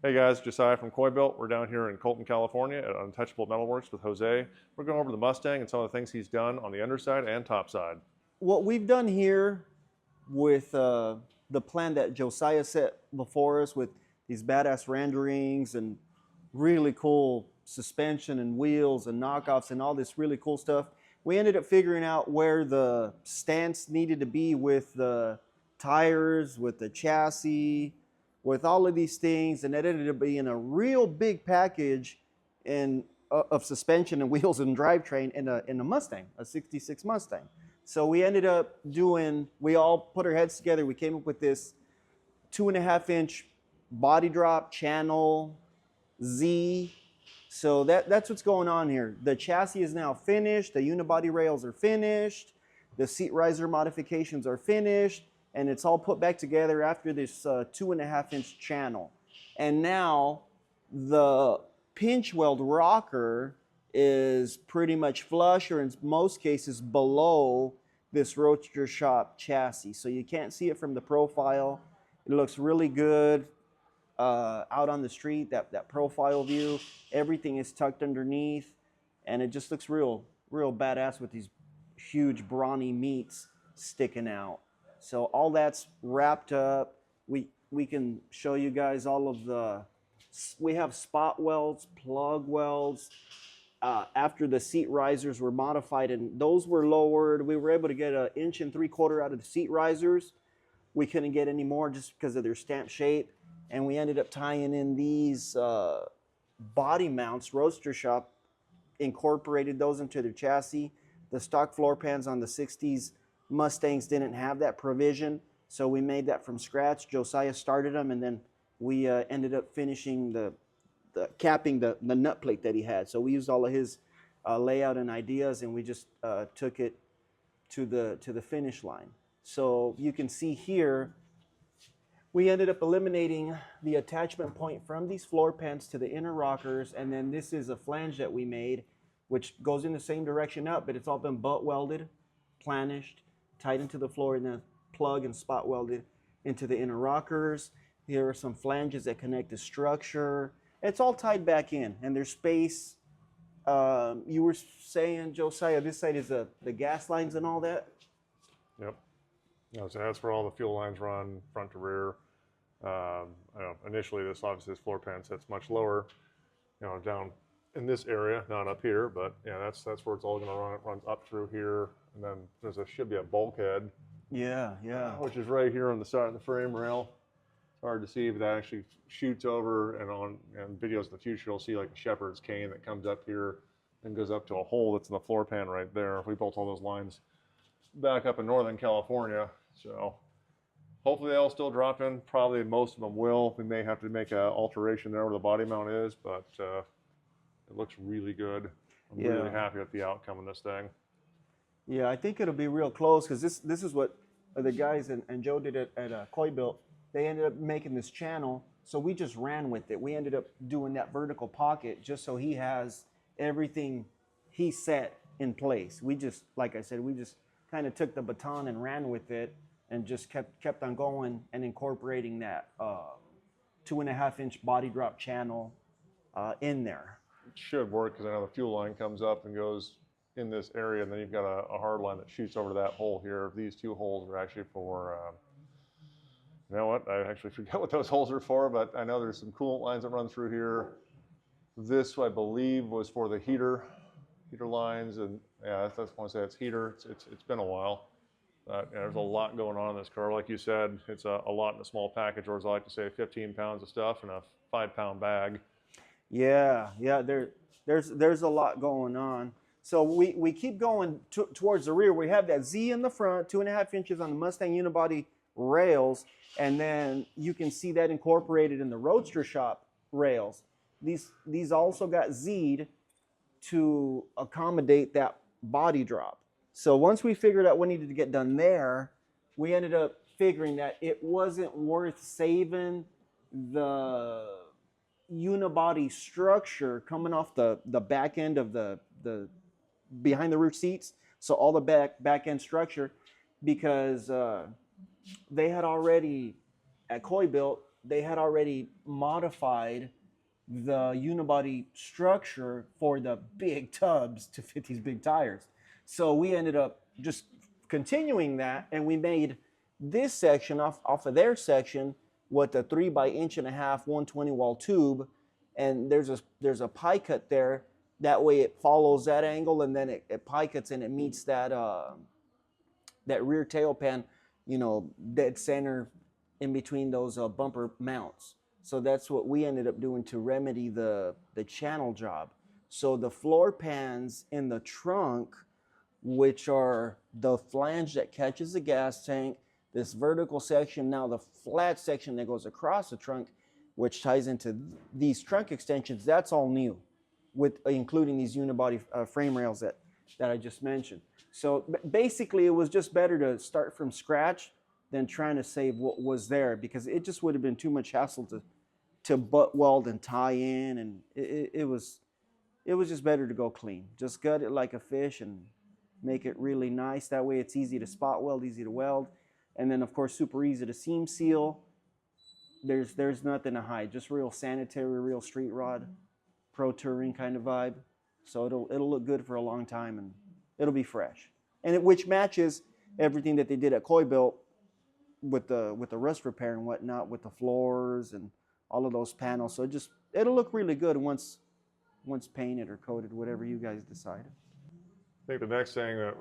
Hey guys, Josiah from Coybilt. We're down here in Colton, California at Untouchable Metalworks with Jose. We're going over the Mustang and some of the things he's done on the underside and top side. What we've done here with the plan that Josiah set before us with these badass renderings and really cool suspension and wheels and knockoffs and all this really cool stuff, we ended up figuring out where the stance needed to be with the tires, with the chassis, with all of these things, and that ended up being a real big package of suspension and wheels and drivetrain in a Mustang, a 66 Mustang. So we ended up we all put our heads together, we came up with this 2.5-inch body drop channel Z. So that's what's going on here. The chassis is now finished, the unibody rails are finished, the seat riser modifications are finished, and it's all put back together after this 2.5-inch channel. And now the pinch weld rocker is pretty much flush, or in most cases below this Roadster Shop chassis. So you can't see it from the profile. It looks really good out on the street, that profile view. Everything is tucked underneath, and it just looks real badass with these huge brawny meats sticking out. So all that's wrapped up. We can show you guys all of we have spot welds, plug welds. After the seat risers were modified and those were lowered, we were able to get 1.75 inches out of the seat risers. We couldn't get any more just because of their stamp shape. And we ended up tying in these body mounts. Roadster Shop incorporated those into their chassis. The stock floor pans on the 60s Mustangs didn't have that provision, so we made that from scratch. Josiah started them, and then we ended up finishing capping the nut plate that he had. So we used all of his layout and ideas, and we just took it to the finish line. So you can see here, we ended up eliminating the attachment point from these floor pans to the inner rockers, and then this is a flange that we made, which goes in the same direction up, but it's all been butt welded, planished, tied into the floor, and then plug and spot welded into the inner rockers. Here are some flanges that connect the structure. It's all tied back in, and there's space. You were saying, Josiah, this side is the gas lines and all that? Yep. So that's where all the fuel lines run, front to rear. Initially, this floor pan sits much lower, down in this area, not up here, but yeah, that's where it's all going to run. It runs up through here, and then should be a bulkhead. Yeah. Which is right here on the side of the frame rail. It's hard to see, but that actually shoots over, and videos in the future, you'll see like a shepherd's cane that comes up here and goes up to a hole that's in the floor pan right there. We built all those lines back up in Northern California, so hopefully they'll still drop in. Probably most of them will. We may have to make an alteration there where the body mount is, but it looks really good. I'm really happy with the outcome of this thing. Yeah, I think it'll be real close, because this is what the guys and Joe did at Coybilt. They ended up making this channel, so we just ran with it. We ended up doing that vertical pocket just so he has everything he set in place. We just, like I said, we just kind of took the baton and ran with it, and just kept on going and incorporating that 2.5-inch body drop channel in there. It should work, because I know the fuel line comes up and goes in this area, and then you've got a hard line that shoots over to that hole here. These two holes are actually for, you know what, I actually forget what those holes are for, but I know there's some coolant lines that run through here. This, I believe, was for the heater lines, and yeah, that's want to say it's heater. It's been a while. There's a lot going on in this car. Like you said, it's a lot in a small package, or as I like to say, 15 pounds of stuff in a 5-pound bag. Yeah, there's a lot going on. So we keep going towards the rear. We have that Z in the front, 2.5 inches on the Mustang unibody rails, and then you can see that incorporated in the Roadster Shop rails. These also got Z'd to accommodate that body drop. So once we figured out what needed to get done there, we ended up figuring that it wasn't worth saving the unibody structure coming off the back end of the behind the rear seats. So all the back end structure, because they had already at Coybilt they had already modified the unibody structure for the big tubs to fit these big tires. So we ended up just continuing that, and we made this section off of their section with a 3x1.5 inch 120 wall tube, and there's a pie cut there. That way it follows that angle, and then it pie cuts and it meets that that rear tail pan, you know, dead center in between those bumper mounts. So that's what we ended up doing to remedy the channel job. So the floor pans in the trunk, which are the flange that catches the gas tank, this vertical section, now the flat section that goes across the trunk, which ties into these trunk extensions, that's all new, with including these unibody frame rails that I just mentioned. So basically, it was just better to start from scratch than trying to save what was there, because it just would have been too much hassle to butt weld and tie in, and it was just better to go clean. Just gut it like a fish and make it really nice. That way, it's easy to spot weld, easy to weld, and then of course super easy to seam seal. There's nothing to hide. Just real sanitary, real street rod, pro touring kind of vibe. So it'll look good for a long time, and it'll be fresh, and which matches everything that they did at Coybilt with the rust repair and whatnot, with the floors and all of those panels. So it'll look really good once painted or coated, whatever you guys decide. I think the next thing that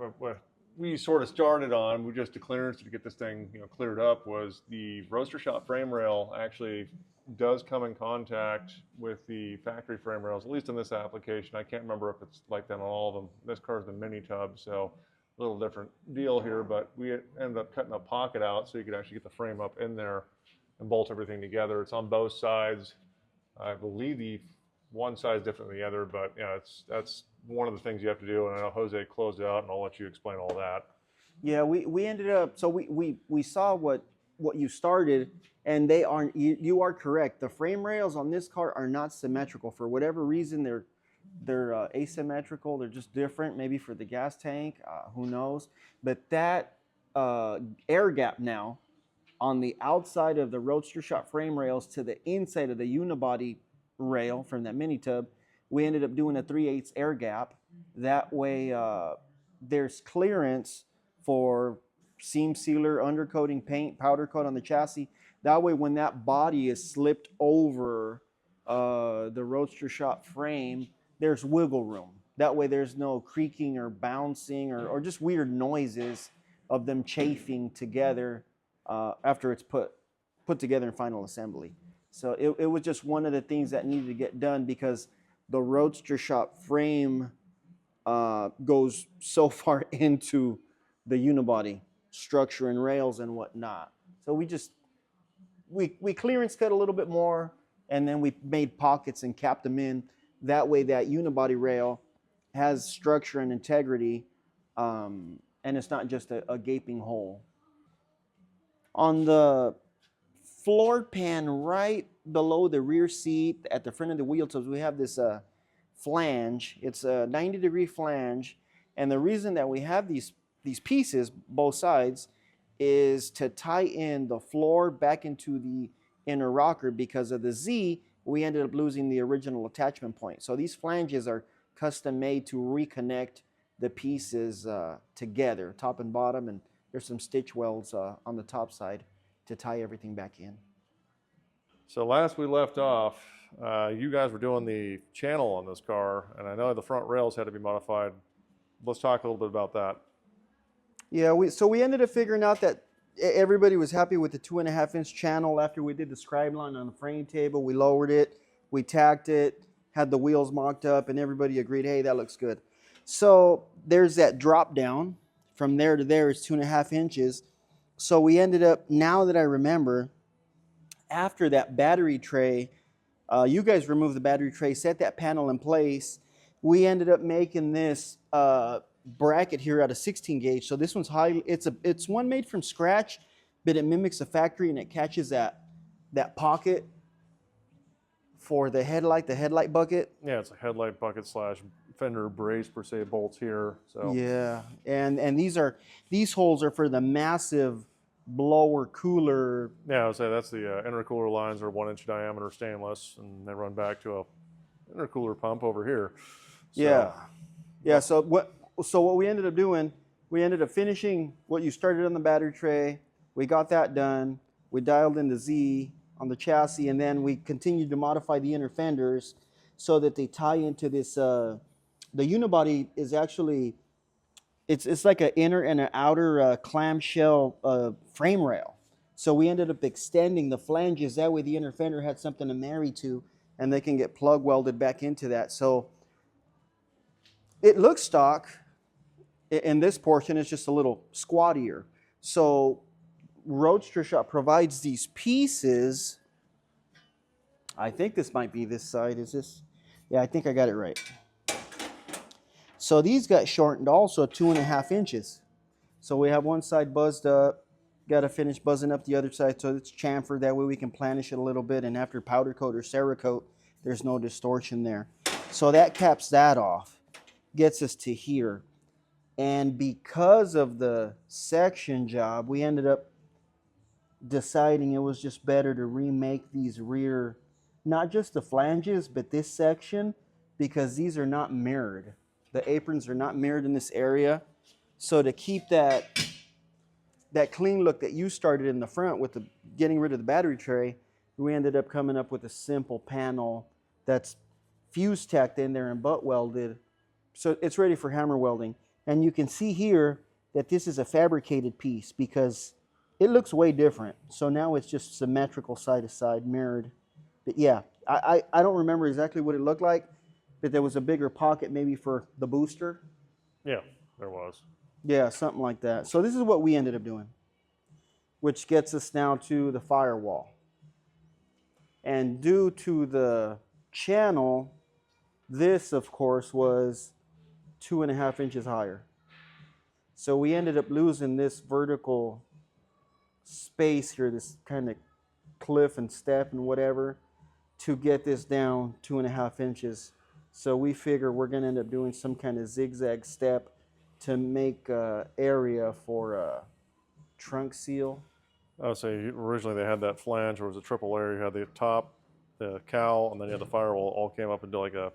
we sort of started on, we just did clearance to get this thing, you know, cleared up, was the Roadster Shop frame rail actually does come in contact with the factory frame rails, at least in this application. I can't remember if it's like that on all of them. This car's the mini tub, so a little different deal here, but we ended up cutting a pocket out so you could actually get the frame up in there and bolt everything together. It's on both sides. I believe the one side is different than the other, but yeah, that's one of the things you have to do, and I know Jose closed it out, and I'll let you explain all that. Yeah, we ended up, so we saw what you started, and they aren't, you are correct. The frame rails on this car are not symmetrical. For whatever reason, they're asymmetrical. They're just different, maybe for the gas tank, who knows. But that air gap now on the outside of the Roadster Shop frame rails to the inside of the unibody rail from that mini tub, we ended up doing a 3/8 air gap. That way there's clearance for seam sealer, undercoating paint, powder coat on the chassis. That way when that body is slipped over the Roadster Shop frame, there's wiggle room. That way there's no creaking or bouncing or just weird noises of them chafing together after it's put together in final assembly. So it was just one of the things that needed to get done, because the Roadster Shop frame goes so far into the unibody structure and rails and whatnot. So we clearance cut a little bit more, and then we made pockets and capped them in. That way that unibody rail has structure and integrity, and it's not just a gaping hole. On the floor pan right below the rear seat at the front of the wheel tubs, we have this flange. It's a 90-degree flange, and the reason that we have these pieces, both sides, is to tie in the floor back into the inner rocker. Because of the Z, we ended up losing the original attachment point. So these flanges are custom made to reconnect the pieces together, top and bottom, and there's some stitch welds on the top side to tie everything back in. So last we left off, you guys were doing the channel on this car, and I know the front rails had to be modified. Let's talk a little bit about that. Yeah, so we ended up figuring out that everybody was happy with the 2.5-inch channel. After we did the scribe line on the frame table, we lowered it, we tacked it, had the wheels mocked up, and everybody agreed, hey, that looks good. So there's that drop down. From there to there is 2.5 inches. So we ended up, now that I remember, after that battery tray, you guys removed the battery tray, set that panel in place. We ended up making this bracket here out of 16 gauge. So this one's high. It's one made from scratch, but it mimics a factory, and it catches that pocket for the headlight bucket. Yeah, it's a headlight bucket slash fender brace per se, bolts here. So yeah, and these holes are for the massive blower cooler. Yeah, I would say that's the intercooler lines are 1-inch diameter stainless, and they run back to a intercooler pump over here. So, Yeah. Yeah. So what we ended up doing, we ended up finishing what you started on the battery tray. We got that done. We dialed in the Z on the chassis, and then we continued to modify the inner fenders so that they tie into this. The unibody is actually it's like an inner and an outer clamshell frame rail. So we ended up extending the flanges. That way, the inner fender had something to marry to, and they can get plug welded back into that. So it looks stock. In this portion, it's just a little squattier. So Roadster Shop provides these pieces. I think this might be this side. Is this? Yeah, I think I got it right. So these got shortened also 2.5 inches. So we have one side buzzed up. Got to finish buzzing up the other side so it's chamfered. That way we can planish it a little bit. And after powder coat or Cerakote, there's no distortion there. So that caps that off. Gets us to here. And because of the section job, we ended up deciding it was just better to remake these rear, not just the flanges, but this section, because these are not mirrored. The aprons are not mirrored in this area. So to keep that clean look that you started in the front with the getting rid of the battery tray, we ended up coming up with a simple panel that's fuse tacked in there and butt welded. So it's ready for hammer welding. And you can see here that this is a fabricated piece because it looks way different. So now it's just symmetrical side to side, mirrored. But yeah, I don't remember exactly what it looked like, but there was a bigger pocket maybe for the booster. yeah, there was. Yeah, something like that. So this is what we ended up doing, which gets us now to the firewall. And due to the channel, this, of course, was 2.5 inches higher. So we ended up losing this vertical space here, this kind of cliff and step and whatever, to get this down 2.5 inches. So we figure we're going to end up doing some kind of zigzag step to make area for a trunk seal. I would say originally they had that flange where it was a triple layer. You had the top, the cowl, and then you had the firewall. All came up into like a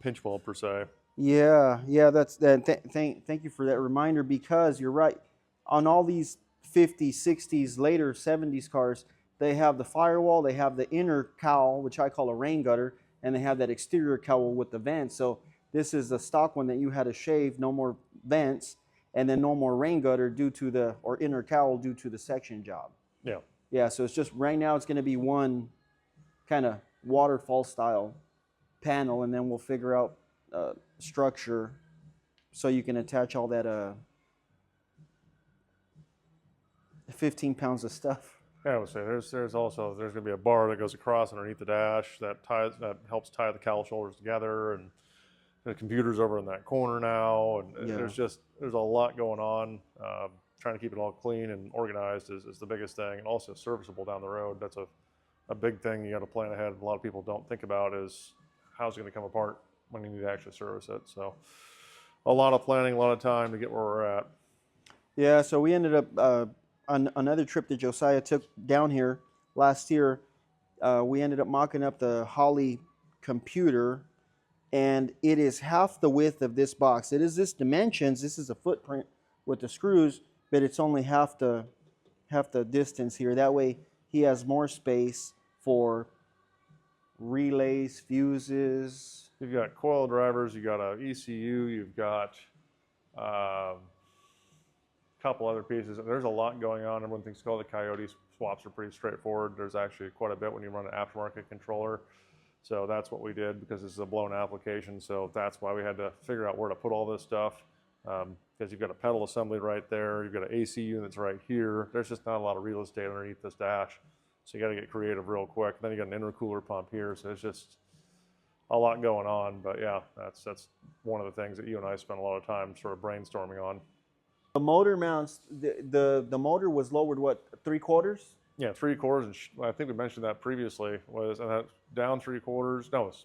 pinch weld per se. Yeah, that's that. Thank you for that reminder, because you're right. On all these 50s, 60s, later 70s cars, they have the firewall, they have the inner cowl, which I call a rain gutter, and they have that exterior cowl with the vents. So this is the stock one that you had to shave, no more vents, and then no more rain gutter due to the, or inner cowl due to the section job. Yeah. Yeah, so it's just, right now it's going to be one kind of waterfall style panel, and then we'll figure out structure so you can attach all that 15 pounds of stuff. Yeah, I would say there's going to be a bar that goes across underneath the dash that helps tie the cowl shoulders together, and the computer's over in that corner now, and Yeah. there's a lot going on. Trying to keep it all clean and organized is the biggest thing, and also serviceable down the road. That's a big thing you got to plan ahead. A lot of people don't think about is how's it going to come apart when you need to actually service it. So a lot of planning, a lot of time to get where we're at. Yeah, so we ended up on another trip that Josiah took down here last year. We ended up mocking up the Holley computer, and it is half the width of this box. It is this dimensions. This is a footprint with the screws, but it's only half the distance here. That way he has more space for relays, fuses. You've got coil drivers, you've got an ECU, you've got a couple other pieces. There's a lot going on. Everyone thinks the Coyote swaps are pretty straightforward. There's actually quite a bit when you run an aftermarket controller. So that's what we did, because this is a blown application. So that's why we had to figure out where to put all this stuff. Because you've got a pedal assembly right there. You've got an AC unit right here. There's just not a lot of real estate underneath this dash. So you got to get creative real quick. Then you got an intercooler pump here. So it's just a lot going on. But yeah, that's one of the things that you and I spent a lot of time sort of brainstorming on. The motor mounts, the motor was lowered, what, 3/4? Yeah, 3/4, and I think we mentioned that previously, was down 3/4. No, it's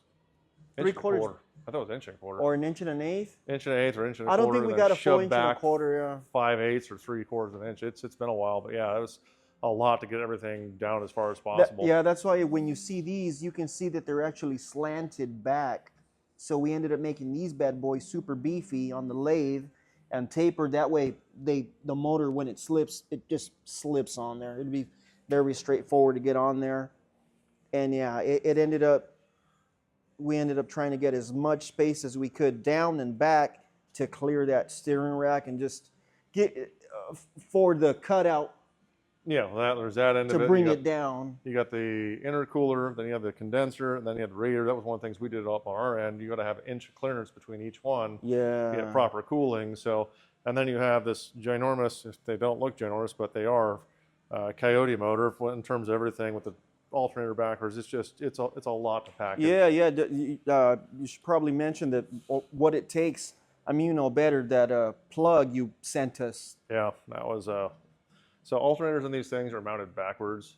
Three quarters. I thought it was inch and a quarter. Or an inch and an eighth. Inch and an eighth or inch and a I quarter. don't think we and got then a full shoved inch and a back quarter. Yeah. 5/8 or 3/4 of an inch. It's been a while, but yeah, it was a lot to get everything down as far as possible. Yeah, that's why when you see these, you can see that they're actually slanted back. So we ended up making these bad boys super beefy on the lathe and tapered. That way, the motor, when it slips, it just slips on there. It'd be very straightforward to get on there. And yeah, we ended up trying to get as much space as we could down and back to clear that steering rack and just get for the cutout. Yeah, there's that end of it. To bring it down. You got the intercooler, then you have the condenser, and then you have the radiator. That was one of the things we did up on our end. You got to have an inch of clearance between each one. Yeah. To get proper cooling. So, and then you have this ginormous, if they don't look ginormous, but they are, Coyote motor in terms of everything with the alternator backwards. It's a lot to pack in. Yeah. You should probably mention that what it takes. I mean, you know better, that plug you sent us. Yeah, that was so alternators in these things are mounted backwards.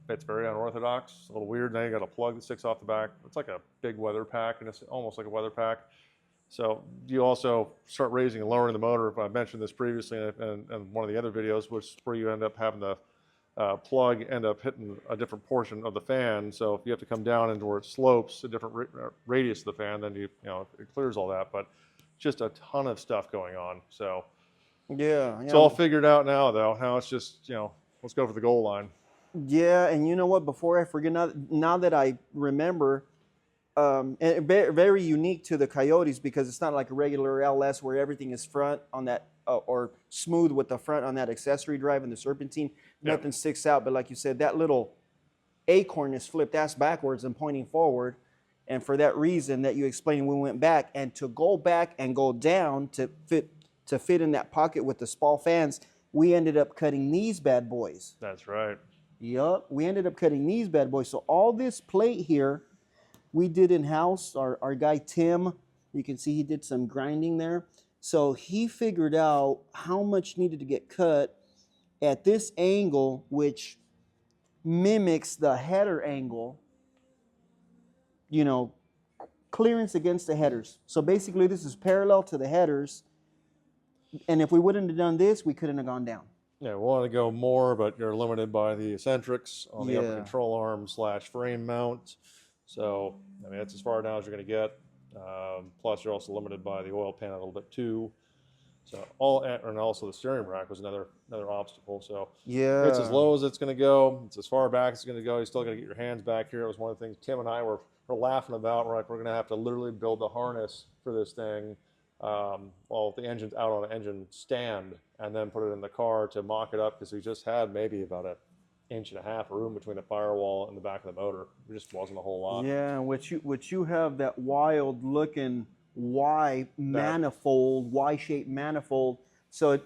It's very unorthodox. It's a little weird. Now you got a plug that sticks off the back. It's like a big weather pack, and it's almost like a weather pack. So you also start raising and lowering the motor. If I mentioned this previously in one of the other videos, which where you end up having the plug end up hitting a different portion of the fan. So if you have to come down into where it slopes a different radius of the fan, then you know it clears all that. But just a ton of stuff going on. So yeah. It's all figured out now, though. Now it's just, let's go for the goal line. Yeah, and you know what? Before I forget, now that I remember, and very unique to the Coyotes because it's not like a regular LS where everything is front on that or smooth with the front on that accessory drive and the serpentine. Yeah. Nothing sticks out, but like you said, that little acorn is flipped ass backwards and pointing forward. And for that reason that you explained, we went back, and to go back and go down to fit in that pocket with the spall fans, we ended up cutting these bad boys. That's right. Yup, we ended up cutting these bad boys. So all this plate here, we did in-house. Our guy Tim, you can see he did some grinding there. So he figured out how much needed to get cut at this angle, which mimics the header angle, clearance against the headers. So basically this is parallel to the headers. And if we wouldn't have done this, we couldn't have gone down. Yeah, we want to go more, but you're limited by the eccentrics on the upper control arm / frame mount. So, I mean, that's as far down as you're going to get. Plus, you're also limited by the oil pan a little bit too. So, and also the steering rack was another obstacle. So, yeah, it's as low as it's going to go. It's as far back as it's going to go. You still got to get your hands back here. It was one of the things Tim and I were laughing about. We're like, we're going to have to literally build the harness for this thing. Well, the engine's out on an engine stand, and then put it in the car to mock it up because we just had maybe about an 1.5 inch room between the firewall and the back of the motor. There just wasn't a whole lot. Yeah, which you have that wild looking Y-shaped manifold. So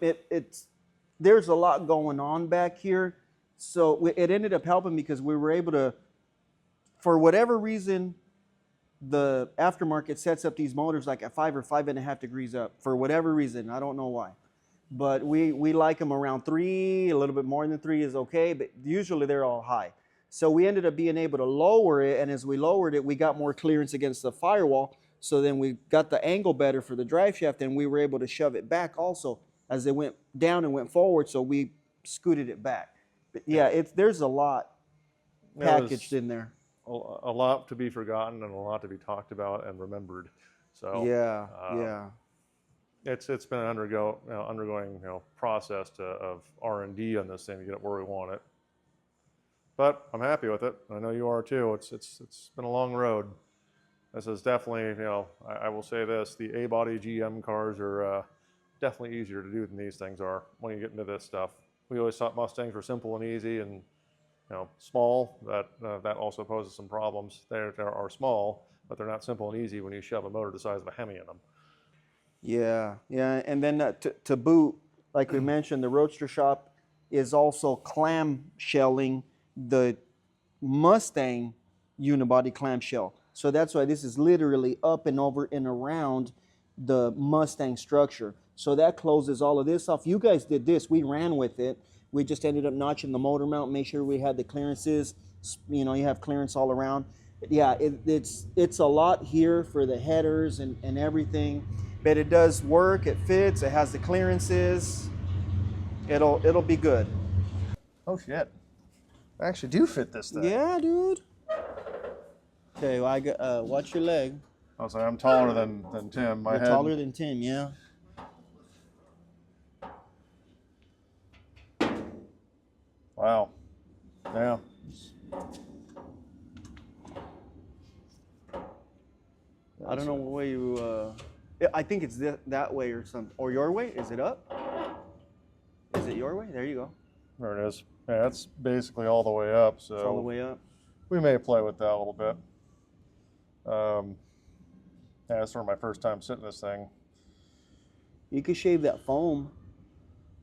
there's a lot going on back here. So it ended up helping because we were able to, for whatever reason, the aftermarket sets up these motors like at 5 or 5.5 degrees up for whatever reason. I don't know why, but we like them around 3. A little bit more than 3 is okay, but usually they're all high. So we ended up being able to lower it, and as we lowered it, we got more clearance against the firewall. So then we got the angle better for the drive shaft, and we were able to shove it back also as it went down and went forward. So we scooted it back. But yeah, there's a lot packaged in there. A lot to be forgotten and a lot to be talked about and remembered. So it's been an undergoing process of R&D on this thing to get it where we want it. But I'm happy with it. I know you are too. It's been a long road. This is definitely, I will say this: the A-body GM cars are definitely easier to do than these things are when you get into this stuff. We always thought Mustangs were simple and easy and small. That also poses some problems. They are small, but they're not simple and easy when you shove a motor the size of a Hemi in them. Yeah, and then to boot, like we mentioned, the Roadster Shop is also clamshelling the Mustang unibody clamshell. So that's why this is literally up and over and around the Mustang structure. So that closes all of this off. You guys did this. We ran with it. We just ended up notching the motor mount, make sure we had the clearances. You have clearance all around. Yeah, it's a lot here for the headers and everything, but it does work. It fits. It has the clearances. It'll be good. Oh shit! I actually do fit this thing. Yeah, dude. Okay, well, I got watch your leg. I was like, I'm taller than Tim. My You're head. taller than Tim, yeah. Wow. Yeah. I don't know what way you. I think it's that way or something, or your way. Is it up? Is it your way? There you go. There it is. Yeah, that's basically all the way up. So It's all the way up. we may play with that a little bit. Yeah, it's sort of my first time sitting this thing. You could shave that foam.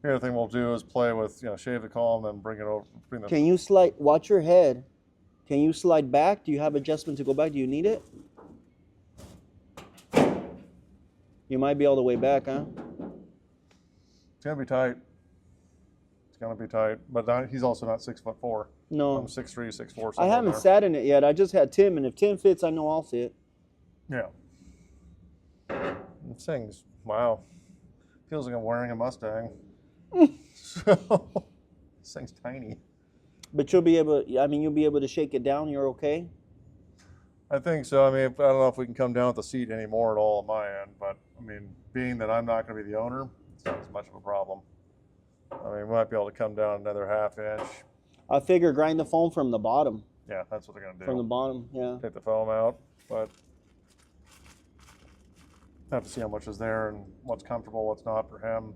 The other thing we'll do is play with, shave the column, then bring it over. Can you slide? Watch your head. Can you slide back? Do you have adjustment to go back? Do you need it? You might be all the way back, huh? It's gonna be tight. It's gonna be tight. But he's also not 6'4". No. I'm 6'3", 6'4". I haven't there. sat in it yet. I just had Tim, and if Tim fits, I know I'll sit. Yeah. This thing's, wow. Feels like I'm wearing a Mustang. So, this thing's tiny. But you'll be able. You'll be able to shake it down. You're okay. I think so. I mean, I don't know if we can come down with the seat anymore at all on my end, but I mean, being that I'm not going to be the owner, it's not as much of a problem. I mean, we might be able to come down another ½ inch. I figure grind the foam from the bottom. Yeah, that's what they're going to do. From the bottom, yeah. Take the foam out, but I have to see how much is there and what's comfortable, what's not for him.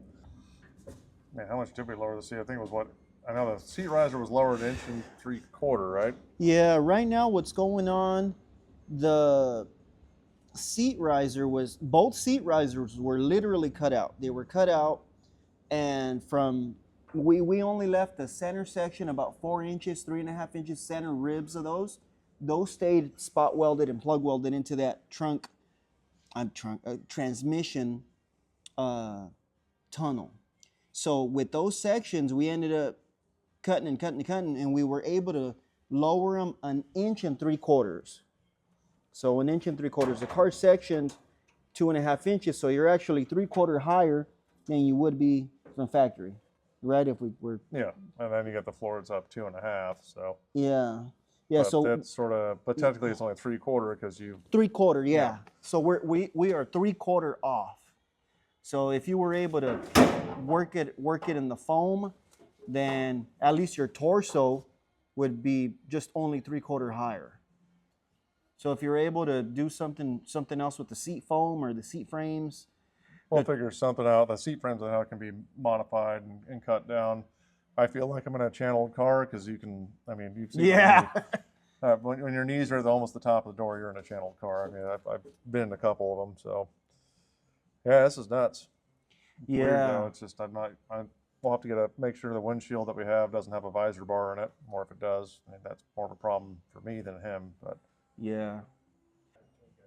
Man, how much did we lower the seat? I think it was I know the seat riser was lowered 1 3/4, right? Yeah, right now what's going on, the seat riser both seat risers were literally cut out. They were cut out, and we only left the center section about 4 inches, 3.5 inches center ribs of those. Those stayed spot welded and plug welded into that transmission tunnel. So with those sections, we ended up cutting, and we were able to lower them 1 3/4 inches. So 1 3/4 inches. The car sectioned 2.5 inches, so you're actually 3/4 higher than you would be from factory, right? If we were. Yeah, and then you get the floors up 2.5, so. Yeah. Yeah, but so that's sort of, but technically it's only 3/4 because you. 3/4, yeah. So we are 3/4 off. So if you were able to work it in the foam, then at least your torso would be just only 3/4 higher. So if you're able to do something else with the seat foam or the seat frames, We'll figure something out. The seat frames and how it can be modified and cut down. I feel like I'm in a channeled car because you've seen. Yeah. When your knees are at almost the top of the door, you're in a channeled car. I mean, I've been in a couple of them, so. Yeah, this is nuts. Yeah. Weird, though. It's just we'll have to make sure the windshield that we have doesn't have a visor bar in it, or if it does, I mean, that's more of a problem for me than him. But yeah,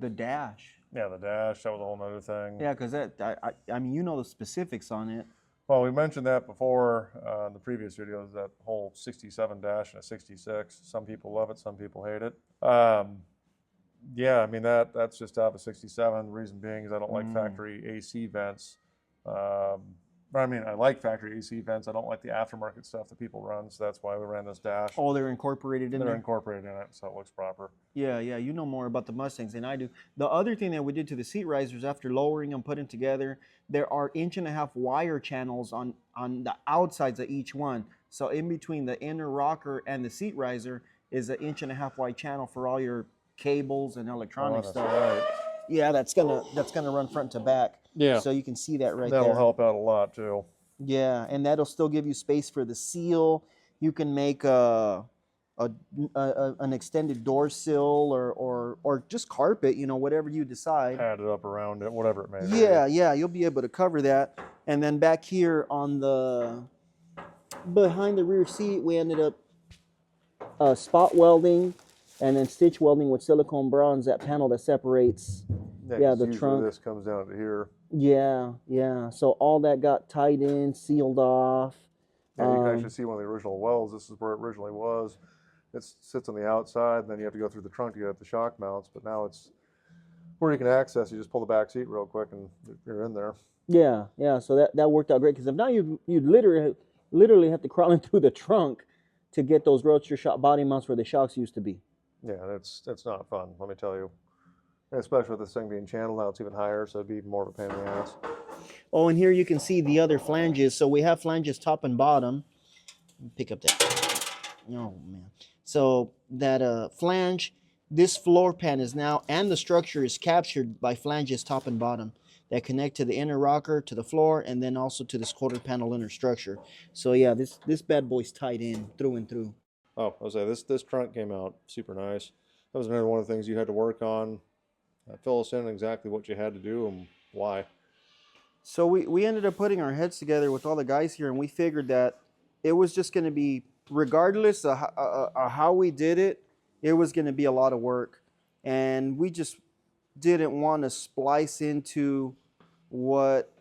the dash. Yeah, the dash, that was a whole nother thing. Yeah, because I mean, you know the specifics on it. Well, we mentioned that before in the previous videos, that whole 67 dash and a 66. Some people love it, some people hate it. Yeah, I mean, that's just out of a 67. The reason being is I don't like factory AC vents. I mean, I like factory AC vents. I don't like the aftermarket stuff that people run, so that's why we ran this dash. Oh, they're incorporated in there? They're incorporated in it, so it looks proper. Yeah, you know more about the Mustangs than I do. The other thing that we did to the seat risers after lowering them, putting together, there are 1.5 inch wire channels on the outsides of each one. So in between the inner rocker and the seat riser is an 1.5 inch wide channel for all your cables and electronic stuff. Right. Yeah, that's gonna run front to back. Yeah. So you can see that right That'll there. help out a lot too. Yeah, and that'll still give you space for the seal. You can make an extended door sill or just carpet, whatever you decide. Add it up around it, whatever it may be. Yeah, you'll be able to cover that. And then back here on behind the rear seat, we ended up spot welding and then stitch welding with silicone bronze that panel that separates the trunk. This comes down to here. Yeah. So all that got tied in, sealed off. Yeah, you can actually see one of the original welds. This is where it originally was. It sits on the outside, and then you have to go through the trunk to get at the shock mounts. But now it's where you can access. You just pull the back seat real quick, and you're in there. Yeah, yeah. So that worked out great because if not, you'd literally have to crawl in through the trunk to get those Roadster Shop body mounts where the shocks used to be. Yeah, it's not fun. Let me tell you. And especially with this thing being channeled now, it's even higher, so it'd be more of a pain in the ass. Oh, and here you can see the other flanges. So we have flanges top and bottom. Pick up that. Oh man. So that flange, this floor pan is now, and the structure is captured by flanges top and bottom that connect to the inner rocker, to the floor, and then also to this quarter panel inner structure. So yeah, this bad boy's tied in through and through. Oh, I was saying this trunk came out super nice. That was another one of the things you had to work on. Fill us in exactly what you had to do and why. So we ended up putting our heads together with all the guys here, and we figured that it was just going to be, regardless of how we did it, it was going to be a lot of work. And we just didn't want to splice into what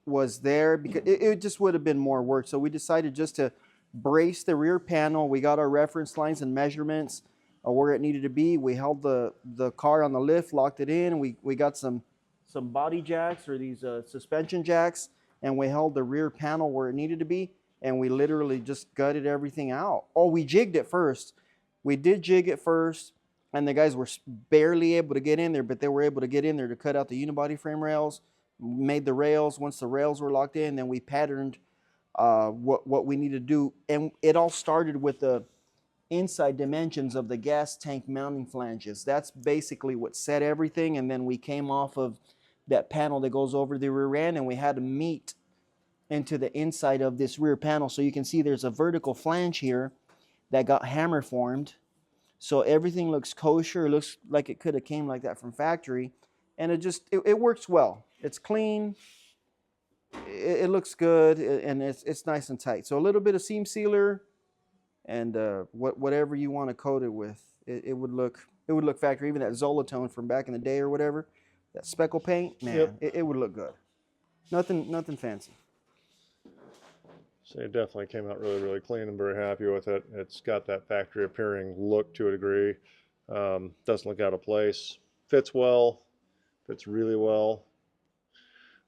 was there because it just would have been more work. So we decided just to brace the rear panel. We got our reference lines and measurements where it needed to be. We held the car on the lift, locked it in. We got some body jacks or these suspension jacks, and we held the rear panel where it needed to be, and we literally just gutted everything out. Oh, we jigged it first. We did jig it first, and the guys were barely able to get in there, but they were able to get in there to cut out the unibody frame rails, made the rails. Once the rails were locked in, then we patterned what we needed to do, and it all started with the inside dimensions of the gas tank mounting flanges. That's basically what set everything, and then we came off of that panel that goes over the rear end, and we had to meet into the inside of this rear panel. So you can see there's a vertical flange here that got hammer formed. So everything looks kosher. It looks like it could have came like that from factory, and it works well. It's clean. It looks good, and it's nice and tight. So a little bit of seam sealer, and whatever you want to coat it with, it would look factory. Even that Zolatone from back in the day or whatever, that speckle paint, man, Yep. it would look good. Nothing fancy. So it definitely came out really, really clean. I'm very happy with it. It's got that factory appearing look to a degree. Doesn't look out of place. Fits well. Fits really well.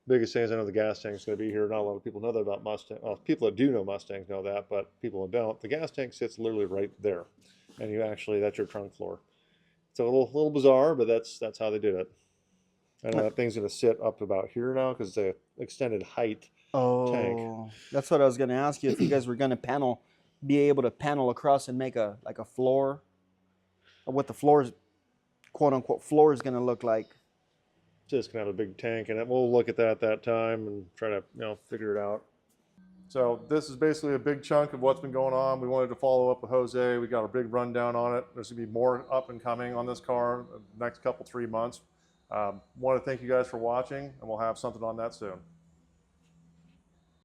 Biggest thing is I know the gas tank is going to be here. Not a lot of people know that about Mustang. Well, people that do know Mustangs know that, but people that don't, the gas tank sits literally right there, and that's your trunk floor. It's a little bizarre, but that's how they did it. I know that thing's going to sit up about here now because it's an extended height tank. Oh, that's what I was going to ask you. If you guys were going to be able to panel across and make a floor, or what the floor's quote unquote floor is going to look like. Just gonna have a big tank in it. We'll look at that at that time and try to figure it out. So this is basically a big chunk of what's been going on. We wanted to follow up with Jose. We got a big rundown on it. There's gonna be more up and coming on this car the next couple 3 months. Want to thank you guys for watching, and we'll have something on that soon.